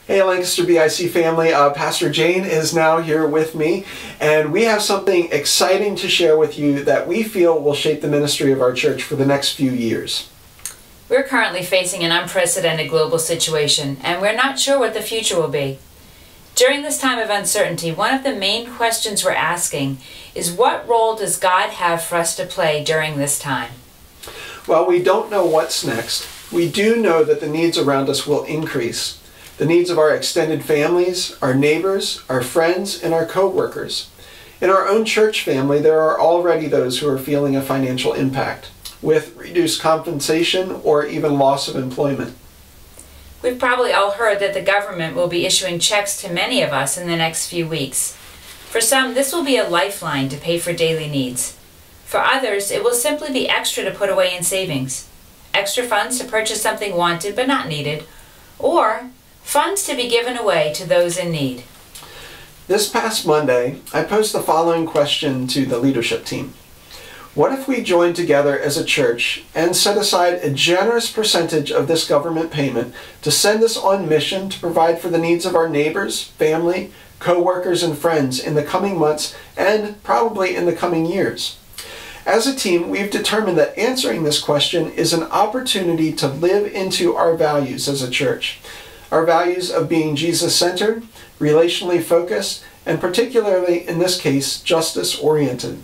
Hey Lancaster BIC family, Pastor Jane is now here with me, and we have something exciting to share with you that we feel will shape the ministry of our church for the next few years. We're currently facing an unprecedented global situation, and we're not sure what the future will be. During this time of uncertainty, one of the main questions we're asking is, what role does God have for us to play during this time? Well, we don't know what's next. We do know that the needs around us will increase. The needs of our extended families, our neighbors, our friends, and our co-workers. In our own church family, there are already those who are feeling a financial impact, with reduced compensation or even loss of employment. We've probably all heard that the government will be issuing checks to many of us in the next few weeks. For some, this will be a lifeline to pay for daily needs. For others, it will simply be extra to put away in savings, extra funds to purchase something wanted but not needed, or funds to be given away to those in need. This past Monday, I posed the following question to the leadership team. What if we joined together as a church and set aside a generous percentage of this government payment to send us on mission to provide for the needs of our neighbors, family, co-workers, and friends in the coming months and probably in the coming years? As a team, we've determined that answering this question is an opportunity to live into our values as a church. Our values of being Jesus-centered, relationally focused, and particularly, in this case, justice-oriented.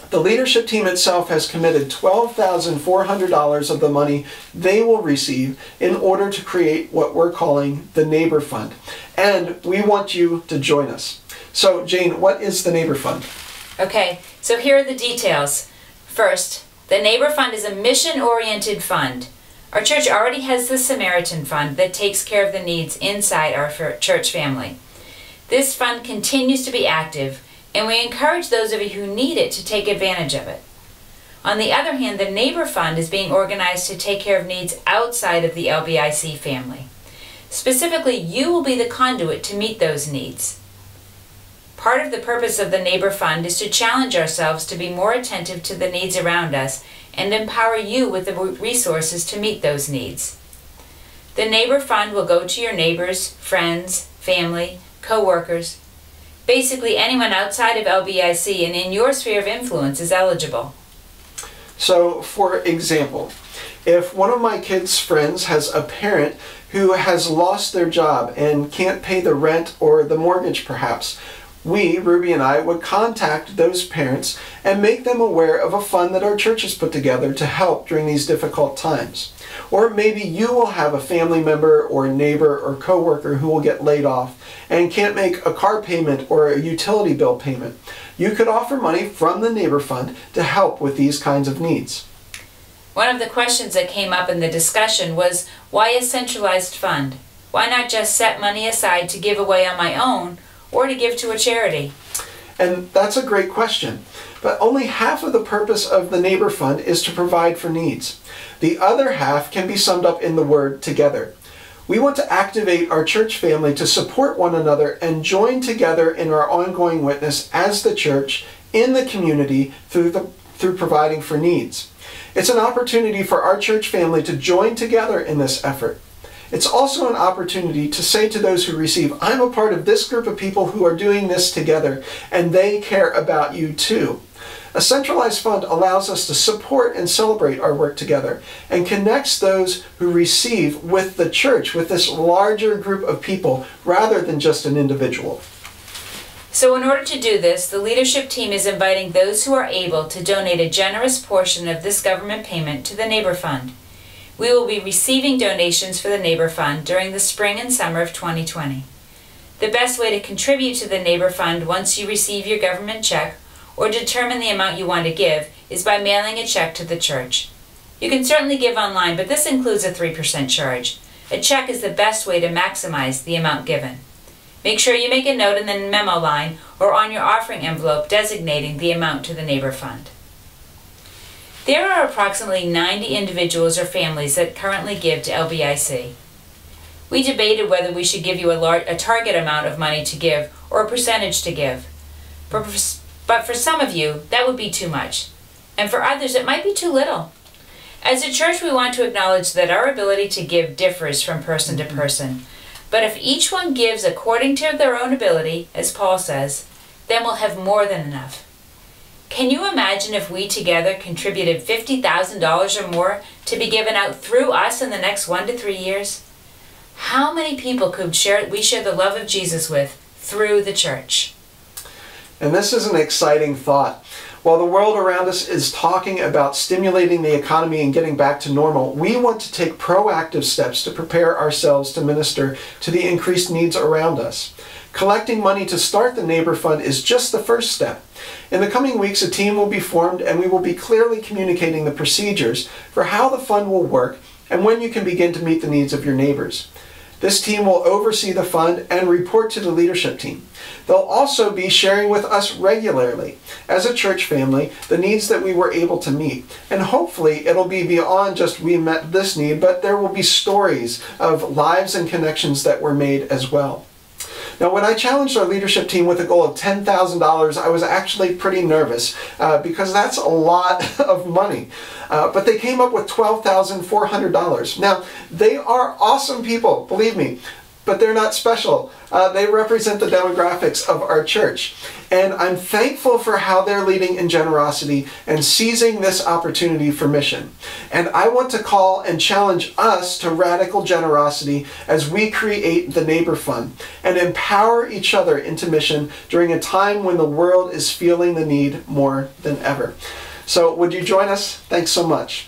The leadership team itself has committed $12,400 of the money they will receive in order to create what we're calling the Neighbor Fund. And we want you to join us. So, Jane, what is the Neighbor Fund? Okay, so here are the details. First, the Neighbor Fund is a mission-oriented fund. Our church already has the Samaritan Fund that takes care of the needs inside our church family. This fund continues to be active, and we encourage those of you who need it to take advantage of it. On the other hand, the Neighbor Fund is being organized to take care of needs outside of the LBIC family. Specifically, you will be the conduit to meet those needs. Part of the purpose of the Neighbor Fund is to challenge ourselves to be more attentive to the needs around us and empower you with the resources to meet those needs. The Neighbor Fund will go to your neighbors, friends, family, co-workers. Basically, anyone outside of LBIC and in your sphere of influence is eligible. So, for example, if one of my kids' friends has a parent who has lost their job and can't pay the rent or the mortgage perhaps, we, Ruby and I, would contact those parents and make them aware of a fund that our church has put together to help during these difficult times. Or maybe you will have a family member or neighbor or coworker who will get laid off and can't make a car payment or a utility bill payment. You could offer money from the Neighbor Fund to help with these kinds of needs. One of the questions that came up in the discussion was, why a centralized fund? Why not just set money aside to give away on my own or to give to a charity? And that's a great question. But only half of the purpose of the Neighbor Fund is to provide for needs. The other half can be summed up in the word together. We want to activate our church family to support one another and join together in our ongoing witness as the church in the community through providing for needs. It's an opportunity for our church family to join together in this effort. It's also an opportunity to say to those who receive, I'm a part of this group of people who are doing this together, and they care about you too. A centralized fund allows us to support and celebrate our work together and connects those who receive with the church, with this larger group of people, rather than just an individual. So in order to do this, the leadership team is inviting those who are able to donate a generous portion of this government payment to the Neighbor Fund. We will be receiving donations for the Neighbor Fund during the spring and summer of 2020. The best way to contribute to the Neighbor Fund once you receive your government check or determine the amount you want to give is by mailing a check to the church. You can certainly give online, but this includes a 3% charge. A check is the best way to maximize the amount given. Make sure you make a note in the memo line or on your offering envelope designating the amount to the Neighbor Fund. There are approximately 90 individuals or families that currently give to LBIC. We debated whether we should give you a target amount of money to give or a percentage to give. But for some of you, that would be too much. And for others, it might be too little. As a church, we want to acknowledge that our ability to give differs from person to person. But if each one gives according to their own ability, as Paul says, then we'll have more than enough. Can you imagine if we together contributed $50,000 or more to be given out through us in the next 1 to 3 years? How many people could we share the love of Jesus with through the church? And this is an exciting thought. While the world around us is talking about stimulating the economy and getting back to normal, we want to take proactive steps to prepare ourselves to minister to the increased needs around us. Collecting money to start the Neighbor Fund is just the first step. In the coming weeks, a team will be formed and we will be clearly communicating the procedures for how the fund will work and when you can begin to meet the needs of your neighbors. This team will oversee the fund and report to the leadership team. They'll also be sharing with us regularly, as a church family, the needs that we were able to meet. And hopefully it'll be beyond just we met this need, but there will be stories of lives and connections that were made as well. Now, when I challenged our leadership team with a goal of $10,000, I was actually pretty nervous because that's a lot of money. But they came up with $12,400. Now, they are awesome people, believe me, but they're not special. They represent the demographics of our church. And I'm thankful for how they're leading in generosity and seizing this opportunity for mission. And I want to call and challenge us to radical generosity as we create the Neighbor Fund and empower each other into mission during a time when the world is feeling the need more than ever. So would you join us? Thanks so much.